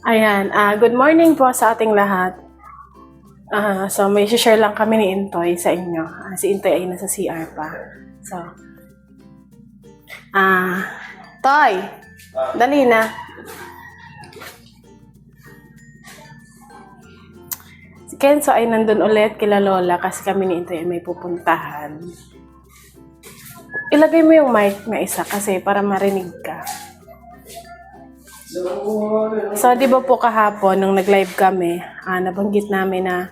Ayan, good morning po sa ating lahat. So may share lang kami ni Intoy sa inyo. Si Intoy ay nasa CR pa. So, Toy, dali na. Si Kenzo ay nandun ulit kila Lola kasi kami ni Intoy ay may pupuntahan. Ilagay mo yung mic na isa kasi para marinig ka. So, di ba po kahapon, nung nag-live kami, nabanggit namin na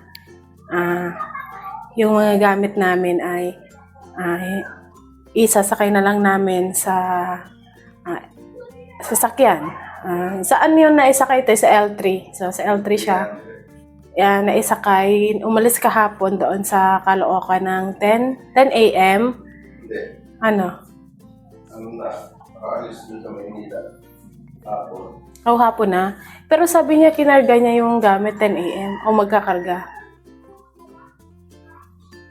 yung mga gamit namin ay isasakay na lang namin sa sasakyan. Saan yun naisakay ito? Sa L3. So, sa L3 siya. Naisakay, umalis kahapon doon sa Caloocan ng 10 a.m. Hindi. Ano? Ano na? Nakaalis dun sa Maynila. Hapon. Hapon na. Pero sabi niya, kinarga niya yung gamit 10 a.m. o magkakarga.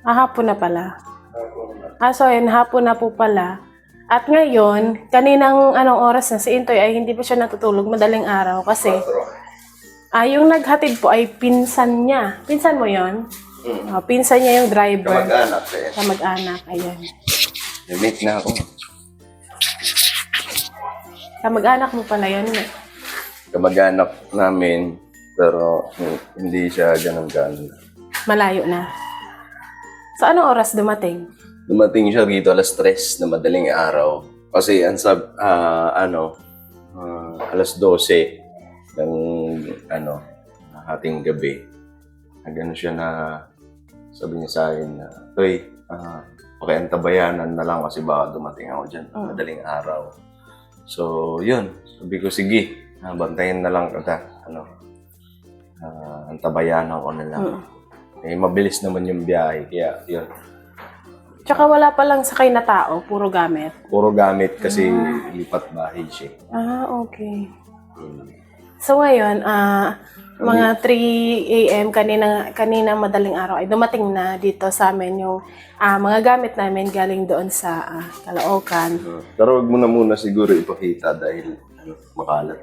Hapon na pala. Hapon na. So yun, hapon na po pala. At ngayon, kaninang anong oras na si Intoy ay hindi pa siya natutulog madaling araw kasi 4. yung naghatid po ay pinsan niya. Pinsan mo yon? Pinsan niya yung driver. Kamag-anak eh. Kamag-anak, ayan. Limit na ako. Kamag-anak mo pala yun. Kamag-anak namin, pero hindi siya ganun-ganun. Malayo na. So anong oras dumating? Dumating siya rito alas 3 na madaling araw. Kasi alas 12 ng hating gabi. Nagano siya na sabi niya sa akin na, Toy, pakiantabayanan na lang kasi baka dumating ako dyan madaling araw. So, yun. Sabi ko, sige, bantayan na lang kita. Antabayanan ko na lang. Mabilis naman yung biyahe, kaya yun. Tsaka wala palang sakay na tao, puro gamit. Puro gamit kasi lipat bahay siya. Okay. So ngayon, mga 3 a.m. kanina madaling araw ay dumating na dito sa amin yung mga gamit namin galing doon sa Caloocan. Pero wag mo na muna siguro ipakita dahil makalat.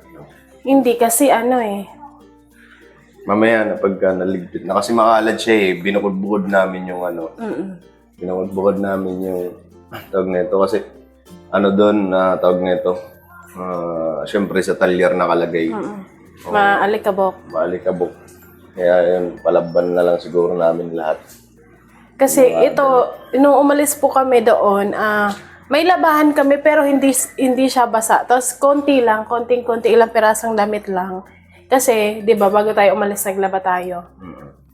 Hindi kasi Mamaya na pagka naligpit na kasi makalat siya binukod-bukod namin yung binukod-bukod namin yung tawag nito kasi doon na tawag nito syempre sa talyer nakalagay. Maalikabok. Maalikabok. Kaya yun, palaban na lang siguro namin lahat. Kasi nung umalis po kami doon, may labahan kami pero hindi siya basa. Tapos konting-konti, ilang pirasong damit lang. Kasi, di ba, bago tayo umalis, naglaba tayo.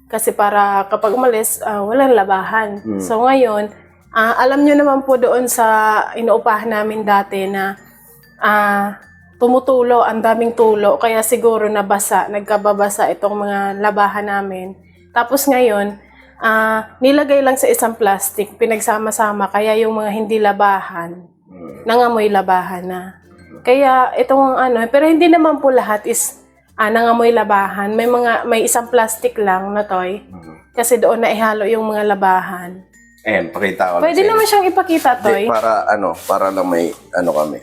Kasi para kapag umalis, walang labahan. So ngayon, alam nyo naman po doon sa inuupahan namin dati na tumutulo, ang daming tulo. Kaya siguro nagkababasa itong mga labahan namin. Tapos ngayon, nilagay lang sa isang plastic, pinagsama-sama. Kaya yung mga hindi labahan, nangamoy labahan na. Kaya itong pero hindi naman po lahat is nangamoy labahan. May isang plastic lang na Toy. Kasi doon na ihalo yung mga labahan. Pakita ko. Pwede naman siyang ipakita, Toy. Para lang may kami.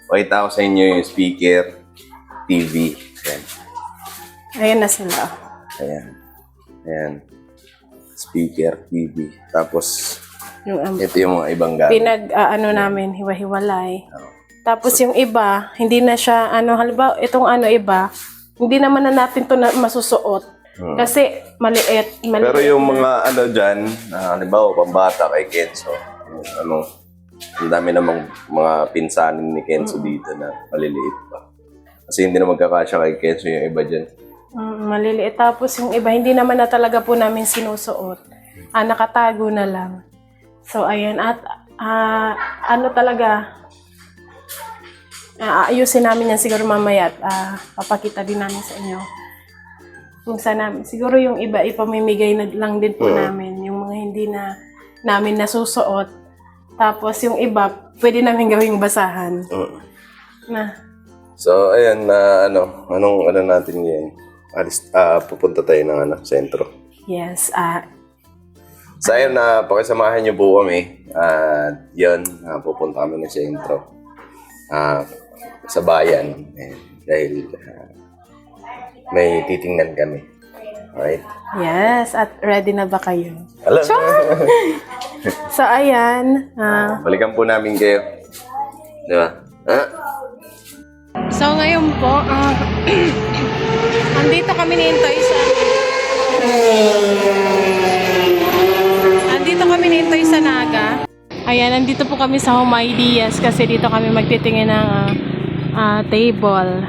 Pakita ko sa inyo yung speaker, TV. Ayan na sila. Ayan. Speaker, TV. Tapos, Yung, ito yung mga ibang gamit. namin, hiwa-hiwalay. Tapos yung iba, hindi na siya, halimbawa, itong iba, hindi naman na natin ito masusuot. Kasi maliit. Pero yung mga dyan, halimbawa, pambata kay Kenzo, ang dami namang mga pinsanin ni Kenzo dito na maliliit pa. Kasi hindi na magkakasya kay Kenzo yung iba dyan. Maliliit. Tapos yung iba, hindi naman na talaga po namin sinusuot. Nakatago na lang. So, ayan. At talaga, ayusin namin yan siguro mamaya at papakita din namin sa inyo. Kung saan siguro yung iba, ipamimigay na lang din po namin. Yung mga hindi na namin nasusuot. Tapos yung iba, pwede namin gawing basahan. So, ayan anong natin ngayon? Pupunta tayo ng sentro. Yes. So, ayun, pakisamahan niyo po kami. Yun, pupunta kami ng sentro. Sa bayan. Dahil may titingnan kami. Alright? Yes, at ready na ba kayo? Hello? So, ayan. Balikan po namin kayo. Di ba? So, ngayon po, andito kami ni Intoy sa... Andito kami ni Intoy sa Naga. Ayan, andito po kami sa Home Ideas kasi dito kami magtitingin ng table.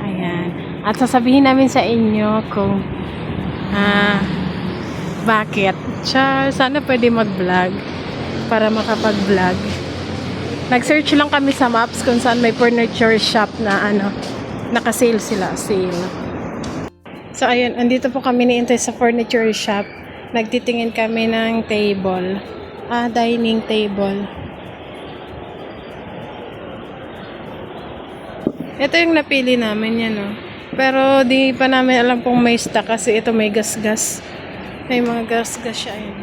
Ayan. At sasabihin namin sa inyo kung bakit. Sana pwede mag-vlog para makapag-vlog. Nag-search lang kami sa maps kung saan may furniture shop na naka-sale sila. Sale. So, ayun. Andito po kami ni Intoy sa furniture shop. Nagtitingin kami ng table. Dining table. Ito yung napili namin yan, no? Pero di pa namin alam kung may stock kasi ito may gas-gas. May mga gas-gas siya, ayun.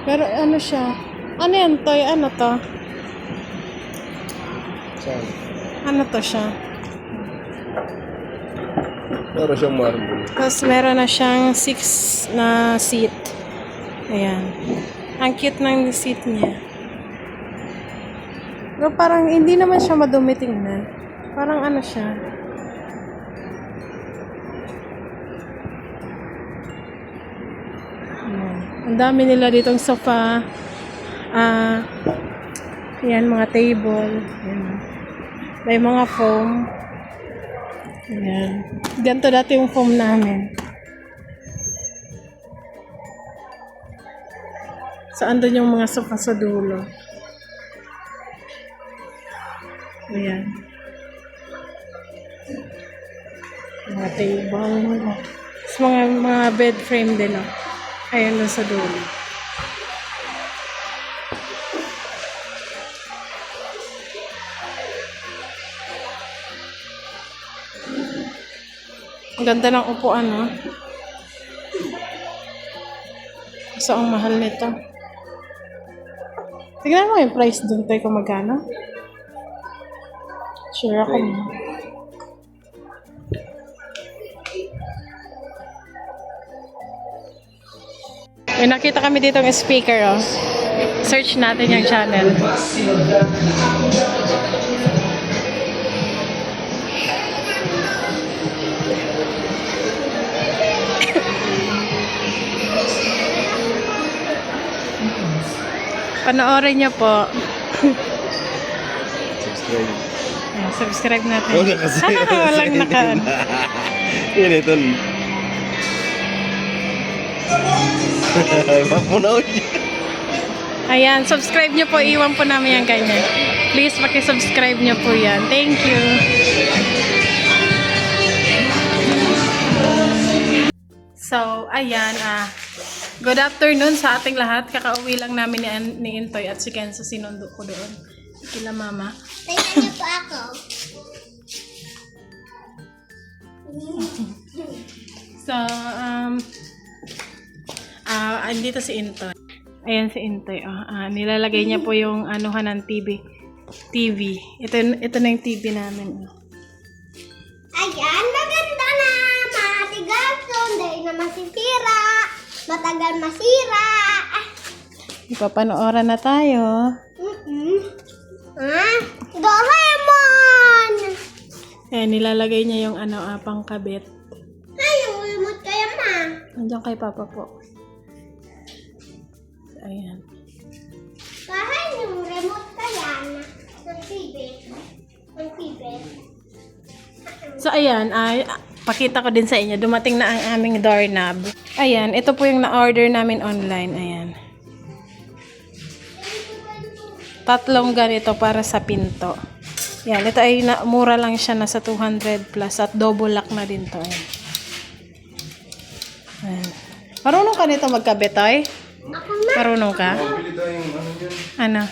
Pero ano siya? Ano yan, Toy? Ano to? Ano to siya? Meron siyang marble. Tapos meron na siyang 6 na seat. Ayan. Ang cute ng seat niya. Pero parang hindi naman siya madumi tingnan. Parang ano siya. Ayan. Ang dami nila ditong sofa. Ayan, mga table. Ayan. May mga foam. Ayan. Ganito dati yung foam namin. So, andun yung mga sofa sa dulo. Ayan. Mga table. Tapos mga bed frame din, oh. Ayan doon sa dulo. Ang ganda ng upuan, no? So, ang mahal nito. Tignan mo yung price dun tayo kung magkano. Sure ako mo. May nakita kami dito ng speaker, oh. Search natin yung channel. Panoorin niyo po. Subscribe. Ayan, subscribe natin. Wala kasi. Walang nakaan. Yan ito. Mapunaw niya. Ayan, subscribe niyo po. Iwan po namin yung kanya. Please, paki-subscribe niyo po yan. Thank you. So, ayan. Good afternoon sa ating lahat. Kakauwi lang namin ni Intoy at si Kenzo. Sinundo ko doon. Kila mama. Tingnan niyo po ako. So, andito si Intoy. Ayan si Intoy. Nilalagay niya po yung anuhan ng TV. Ito na yung TV namin. Ayan, maganda na. Matigas, hindi na masisira. Matagal masira. Ipapanooran na tayo. Doraemon! Ayan, nilalagay niya yung pangkabit. Ay, yung remote kaya, ma. Andiyan kay Papa po. Ayan. Kahit yung remote kaya ng TV. Ng TV. So, ayan. Pakita ko din sa inyo. Dumating na ang aming doorknob. Ayan. Ito po yung na-order namin online. Ayan. 3 ganito para sa pinto. Yan. Ito ay mura lang siya. Nasa 200 plus. At double lock na din to. Ayan. Ayan. Marunong ka nito magkabit, Toy? Ako na. Marunong ka? Pili tayong ano yun. Ano?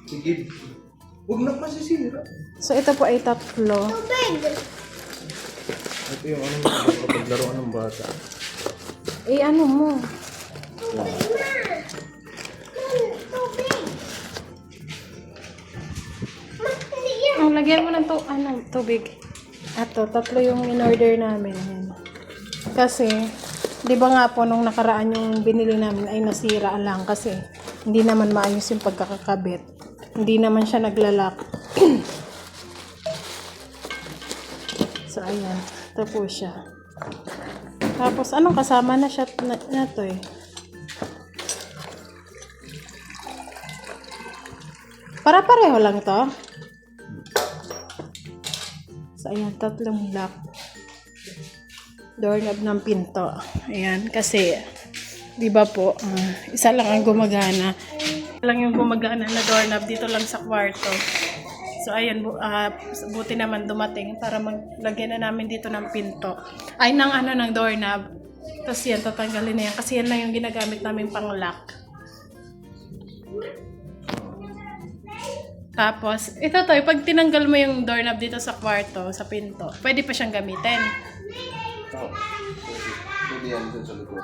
Sigid. Huwag na masisira. So, ito po ay 3. Tubig. Ito yung ano mo, paglaruan ng bata. Eh, ano mo? Lagyan mo ng tubig. Ato, 3 yung in-order namin. Ayan. Kasi, di ba nga po nung nakaraan yung binili namin ay nasira lang kasi hindi naman maayos yung pagkakakabit. Hindi naman siya naglalak. So, ayan. Ito po siya. Tapos, anong kasama na siya na to eh? Para-pareho lang to. So, ayan, 3 lock. Doorknob ng pinto. Ayan, kasi, di ba po, isa lang ang gumagana. Isa lang yung gumagana na doorknob dito lang sa kwarto. So, ayan, buti naman dumating para maglagyan na namin dito ng pinto. Ay, ng doorknob. Tapos yan, tatanggalin na yan. Kasi yan lang yung ginagamit namin pang lock. Tapos, ito to, pag tinanggal mo yung doorknob dito sa kwarto, sa pinto, pwede pa siyang gamitin. Pwede yan dun sa likod.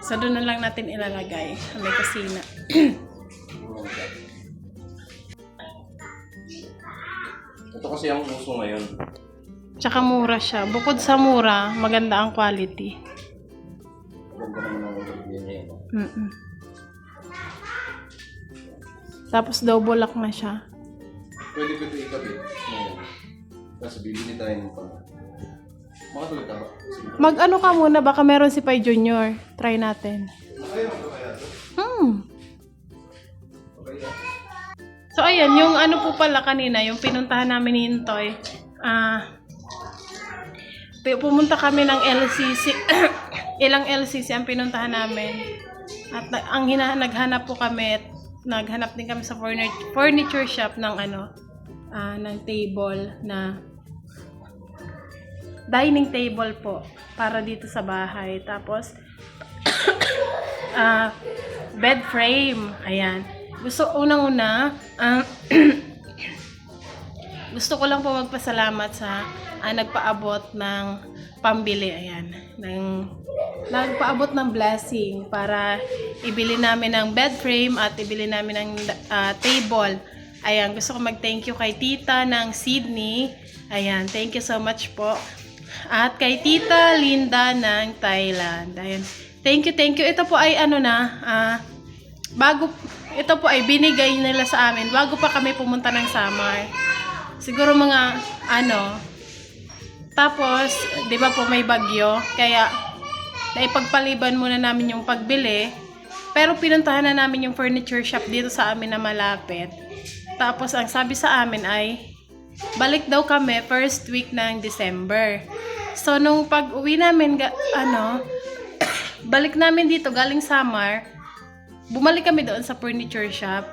So, doon na lang natin ilalagay sa may kusina. Ito kasi ang uso ngayon. Tsaka mura siya. Bukod sa mura, maganda ang quality. Ganda naman ang ulo niya. Tapos double lock na siya. Pwede ko ito ikabit. Kasi bibili tayo ng pang. Makatulog ka ba? Mag-ano ka muna, baka meron si Pai Junior. Try natin. So, ayan, yung ano po pala kanina, yung pinuntahan namin ni Intoy, pumunta kami ng LCC, ilang LCC ang pinuntahan namin. At naghanap po kami, naghanap din kami sa furniture shop ng ng table na dining table po para dito sa bahay. Tapos bed frame. Ayan. Unang-una, gusto ko lang po magpasalamat sa nagpaabot ng pambili. Ayan. Nagpaabot ng blessing para ibili namin ng bed frame at ibili namin ng table. Ayan, gusto ko mag-thank you kay Tita ng Sydney. Ayan, thank you so much po. At kay Tita Linda ng Thailand. Ayan, thank you. Ito po ay ito po ay binigay nila sa amin bago pa kami pumunta ng summer. Siguro mga tapos, di ba po may bagyo, kaya naipagpaliban muna namin yung pagbili. Pero pinuntahan na namin yung furniture shop dito sa amin na malapit. Tapos, ang sabi sa amin ay, balik daw kami first week ng December. So, nung pag-uwi namin, balik namin dito galing summer, bumalik kami doon sa furniture shop.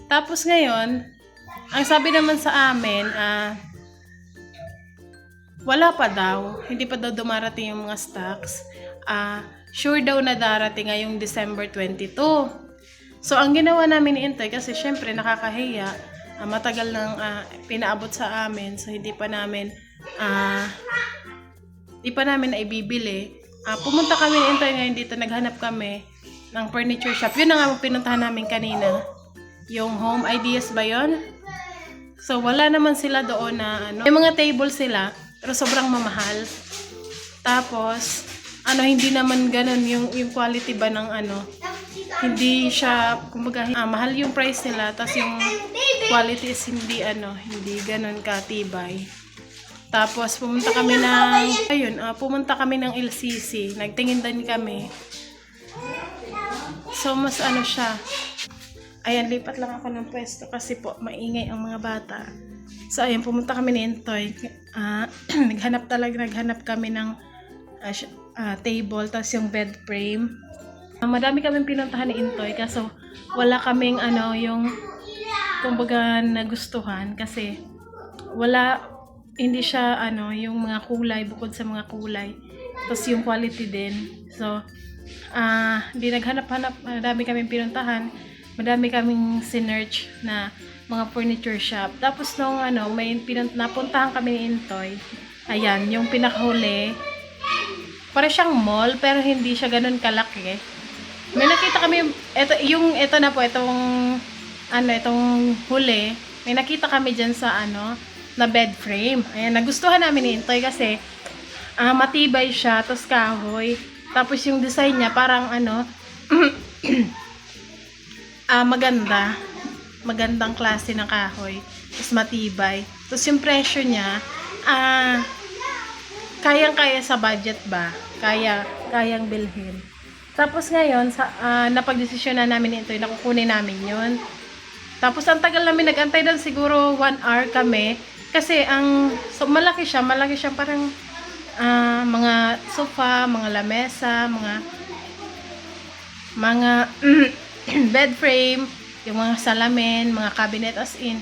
Tapos ngayon, ang sabi naman sa amin, wala pa daw. Hindi pa daw dumarating yung mga stocks. Sure daw na darating ngayong December 22. So, ang ginawa namin ni Intoy, kasi syempre nakakahiya, matagal nang pinaabot sa amin. So, hindi pa namin naibibili. Pumunta kami ni Intoy ngayon dito, naghanap kami ng furniture shop. Yun na nga pinuntahan namin kanina. Yung Home Ideas ba yun? So, wala naman sila doon na may mga table sila, pero sobrang mamahal. Tapos, hindi naman ganun yung quality ba ng hindi siya, kumbaga, mahal yung price nila, tapos yung quality is hindi ganun katibay. Tapos, pumunta kami ng LCC, nagtingin din kami. So, mas siya. Ayan, lipat lang ako ng pwesto kasi po, maingay ang mga bata. So, ayan, pumunta kami ni Intoy. Naghanap kami ng table, tapos yung bed frame. Madami kaming pinuntahan ni Intoy, kaso wala kaming yung kumbaga nagustuhan kasi hindi siya yung mga kulay, bukod sa mga kulay. Tapos yung quality din. So, di naghanap-hanap, madami kaming pinuntahan. Madami kaming sinearch na mga furniture shop. Tapos nung may napuntahan kami ni Intoy, Ayan, yung pinakahuli. Para siyang mall, pero hindi siya ganun kalaki. May nakita kami, ito na po, itong huli. May nakita kami dyan sa, na bed frame. Ayan, nagustuhan namin ni Intoy kasi, matibay siya, tapos kahoy. Tapos yung design niya, parang, maganda. Magandang klase ng kahoy. Tapos matibay. Tapos yung presyo niya, kayang-kaya sa budget ba? Kayang bilhin. Tapos ngayon, napagdesisyon na namin ito, na kukunin namin yun. Tapos ang tagal namin nag-antay doon, siguro 1 hour kami. Kasi malaki siya parang mga sofa, mga lamesa, mga bed frame, yung mga salamin, mga cabinet as in.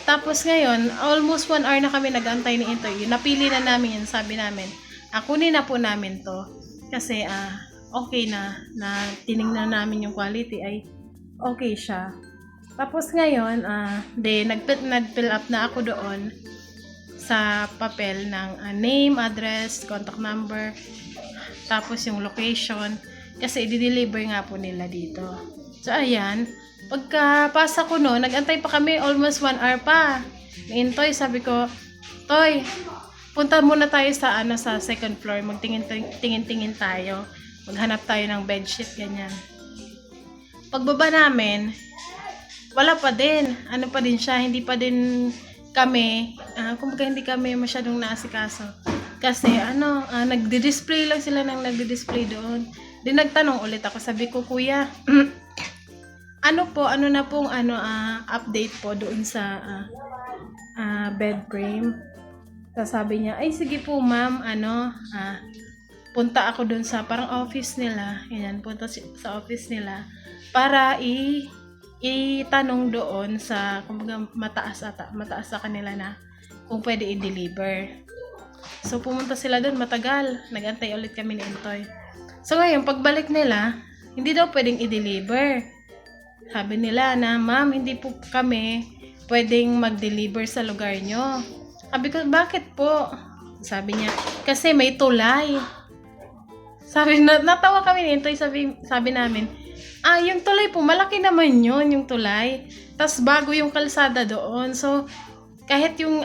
Tapos ngayon, almost 1 hour na kami nag-antay ni Intoy. Napili na namin yun, sabi namin, kunin na po namin to. Kasi okay na tiningnan namin yung quality ay okay siya. Tapos ngayon, nag-fill up na ako doon sa papel ng name, address, contact number, tapos yung location. Kasi i-deliver nga po nila dito. So ayan, pagkapasa ko no, nag-antay pa kami almost 1 hour pa. Ni Intoy, sabi ko, Toy, punta muna tayo sa sa second floor, magtingin-tingin tayo. Maghanap tayo ng bedsheet, ganyan. Pagbaba namin, wala pa din. Ano pa din siya, hindi pa din kami, kumbaga hindi kami masyadong naasikaso. Kasi nagdi-display lang sila ng nagdi-display doon. Di nagtanong ulit ako, sabi ko, Kuya, ano na pong update po doon sa bed frame. Sabi niya, ay sige po ma'am, punta ako doon sa parang office nila. Yan, punta sa office nila para itanong doon sa kumbaga mataas sa kanila na kung pwede i-deliver. So pumunta sila doon, matagal. Nag-antay ulit kami ni Intoy. So ngayon, pagbalik nila, hindi daw pwedeng i-deliver. Sabi nila na, ma'am, hindi po kami pwedeng mag-deliver sa lugar nyo. Sabi ko, bakit po? Sabi niya, kasi may tulay. Natawa kami nito, sabi namin, yung tulay po, malaki naman yun, yung tulay. Tapos bago yung kalsada doon. So, kahit yung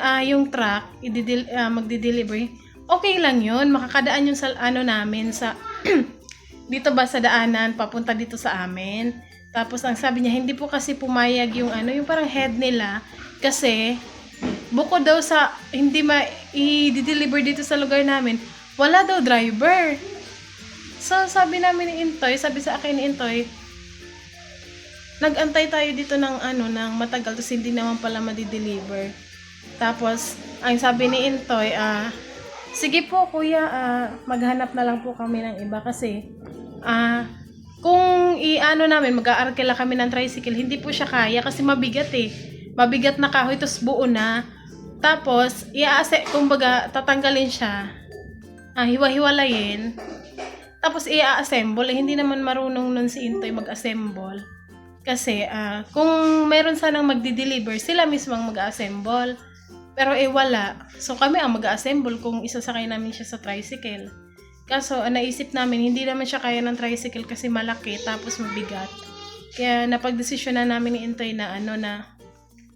truck, magdi-deliver, okay lang yun. Makakadaan yun sa namin, sa, dito ba sa daanan, papunta dito sa amin. Tapos ang sabi niya, hindi po kasi pumayag yung yung parang head nila kasi bukod daw sa hindi i-deliver dito sa lugar namin, wala daw driver. So sabi namin ni Intoy, sabi sa akin ni Intoy, nag-antay tayo dito ng ng matagal tapos hindi naman pala ma-deliver. Tapos ang sabi ni Intoy, sige po kuya, maghanap na lang po kami ng iba kasi kung namin, mag-aarkila kami ng tricycle, hindi po siya kaya kasi mabigat Mabigat na kahoy, tapos buo na. Tapos, kumbaga, tatanggalin siya. Hiwa-hiwalayin. Tapos, i-assemble. Hindi naman marunong nun si Intoy mag-assemble. Kasi, kung meron sanang magdi-deliver, sila mismong mag-assemble. Pero, wala. So, kami ang mag-assemble kung isasakay namin siya sa tricycle. Kaso, naisip namin, hindi naman siya kaya ng tricycle kasi malaki, tapos mabigat. Kaya, napag-desisyon na namin ni Intoy na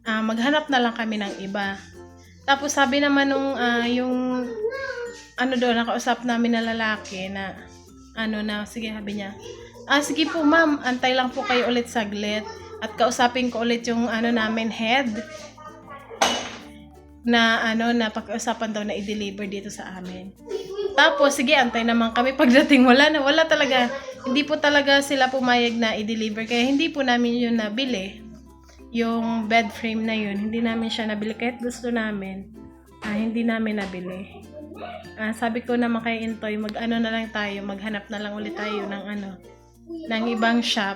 maghanap na lang kami ng iba. Tapos, sabi naman nung, nakausap namin na lalaki na, sige, sabi niya, sige po ma'am, antay lang po kayo ulit saglit. At kausapin ko ulit yung, namin head, na, na pag-usapan daw na i-deliver dito sa amin. Tapos, sige, antay naman kami. Pagdating, wala talaga. Hindi po talaga sila pumayag na i-deliver. Kaya hindi po namin yun nabili. Yung bed frame na yun, hindi namin siya nabili. Kahit gusto namin, hindi namin nabili. Sabi ko naman kay Intoy, na lang tayo, maghanap na lang ulit tayo ng ibang shop.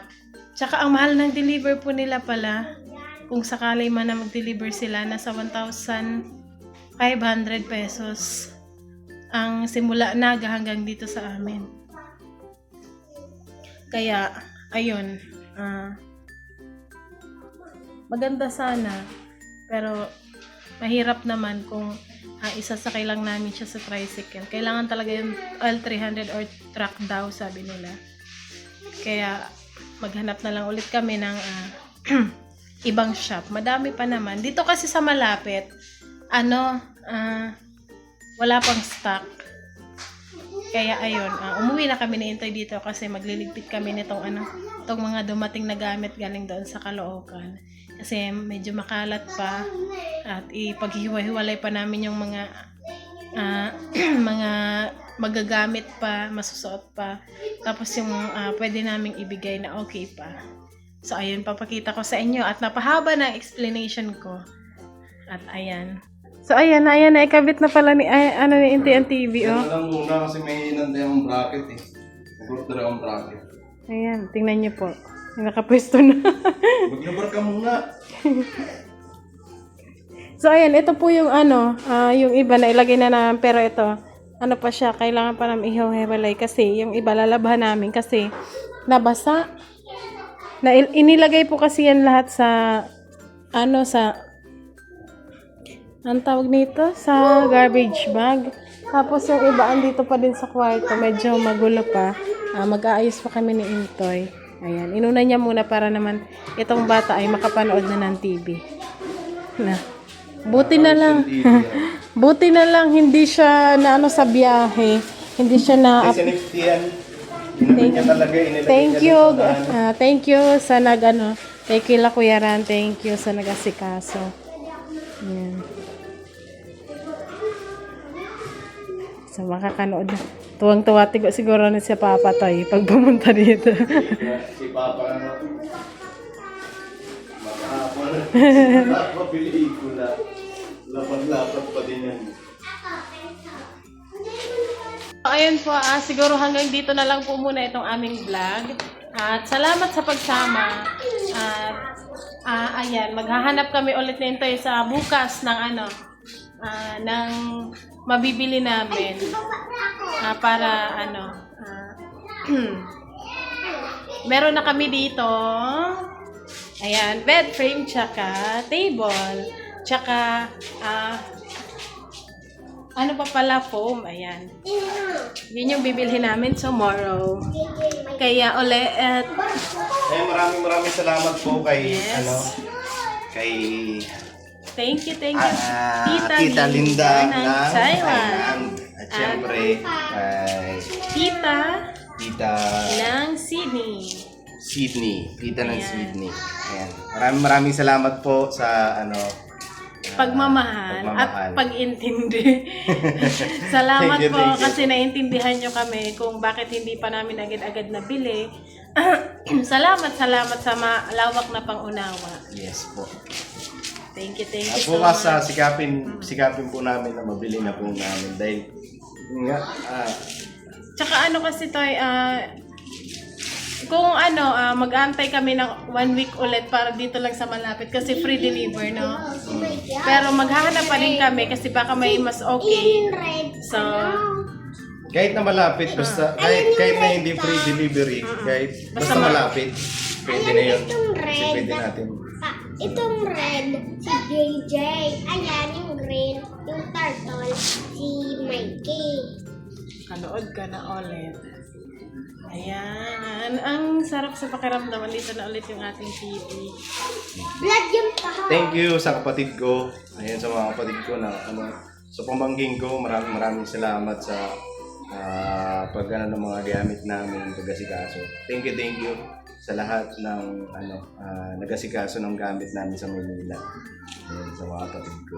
Tsaka ang mahal ng deliver po nila pala. Kung sakali man na mag-deliver sila, nasa 1,500 pesos. Ang simula na hanggang dito sa amin. Kaya, ayun, maganda sana, pero mahirap naman kung isasakay lang namin siya sa tricycle. Kailangan talaga yung L300 or truck daw, sabi nila. Kaya maghanap na lang ulit kami ng ibang shop. Madami pa naman. Dito kasi sa malapit, wala pang stock. Kaya ayun, umuwi na kami ni Intoy dito kasi magliligpit kami nitong itong mga dumating na gamit galing doon sa Caloocan. Kasi medyo makalat pa at ipaghiwa-hiwalay pa namin yung mga mga magagamit pa, masusuot pa. Tapos yung pwede naming ibigay na okay pa. So ayun, papakita ko sa inyo at napahaba na explanation ko. At ayan. So ayan na ikabit na pala ni Intoy ang TV, oh. Yan lang muna kasi may inanda yung bracket eh. Nag-order yung bracket. Ayan, tingnan niyo po. Nakapwesto na. Maglabar ka muna. So ayan, ito po yung yung iba na ilagay na namin, pero ito, pa siya, kailangan pa namin ihiwalay kasi yung iba lalabhan namin kasi nabasa. Inilagay po kasi yan lahat sa ang tawag nito, sa garbage bag. Tapos yung iba andito pa din sa kwarto, medyo magulo pa. Mag-aayos pa kami ni Intoy. Ayan, inuna niya muna para naman itong bata ay makapanood na ng TV. Buti na lang. Buti na lang hindi siya na sa biyahe. Hindi siya na Kasi yan. Niya talaga, inilagay Thank niya you. sa ano. Thank you sa thank you la Kuya Ran. Thank you sa nag-asikaso. Yan. So makakanood na. Tuwang-tuwa siguro na si Papa Toy pag pumunta dito. Si Papa maghapon. Pelikula. Lapat-lapat pa din yan. Ayun po, siguro hanggang dito na lang po muna itong aming vlog. At salamat sa pagsama. At ayan, maghahanap kami ulit nito sa bukas ng ng mabibili namin. Para meron na kami dito. Ayan, bed frame tsaka table. Tsaka pa pala, foam. Ayan. Yun yung bibilhin namin tomorrow. Kaya ulit. Maraming salamat po kay Yes. kay Thank you. Tita Linda ng Taiwan. At syempre kay Tita Ng Sydney. Tita ng Ayan. Sydney. Ayan. Maraming salamat po sa Pagmamahal at pag-intindi. Salamat Thank you, po thank you. kasi naintindihan nyo kami kung bakit hindi pa namin agad-agad nabili. Salamat sa malawak na pangunawa. Yes po. Thank you so At bukas much. sikapin po namin na mabili na po namin dahil Tsaka kasi Toy, kung mag-antay kami ng 1 week ulit para dito lang sa malapit kasi free deliver, no? Pero maghahanap pa rin kami kasi baka may mas okay. So, kahit na malapit, basta kahit na hindi free delivery, kahit basta malapit, pwede na yun. Kasi pwede natin. Itong red, si JJ. Ayan, yung green, yung turtle, si Mikey. kanood ka na ulit. Ayan. Ang sarap sa pakiramdaman. Dito na ulit yung ating TV. Blood yung taho. Thank you sa kapatid ko. Ayan, sa mga kapatid ko na sa pamangking ko, maraming salamat sa ng mga gamit namin pag-asikaso. Thank you sa lahat ng nag-asikaso ng gamit namin sa Maynila. Ayan, sa mga kapatid ko.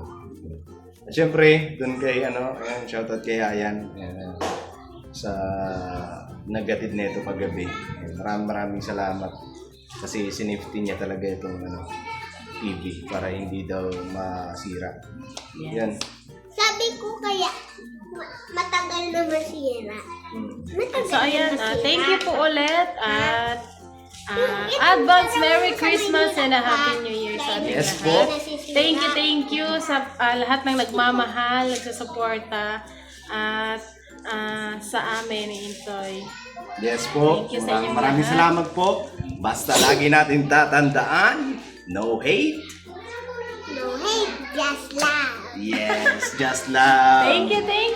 At syempre, doon kay ayan, shoutout kay Ayan. Sa nagatid nito paggabi. Maraming salamat kasi sinifty niya talaga itong TV para hindi daw masira. Yes. Yan. Sabi ko kaya matagal na masira. Matagal So, ayan. na masira. Thank you po ulit. At advance Merry Christmas and a Happy New Year sa ating Yes lahat. po. Thank you sa lahat ng nagmamahal, nagsusuporta, at sa amin ni Intoy. Yes po. Thank you sa inyong Maraming lahat. salamat po. Basta lagi natin tatandaan, no hate. No hate, just love. Yes, just love. Thank you, thank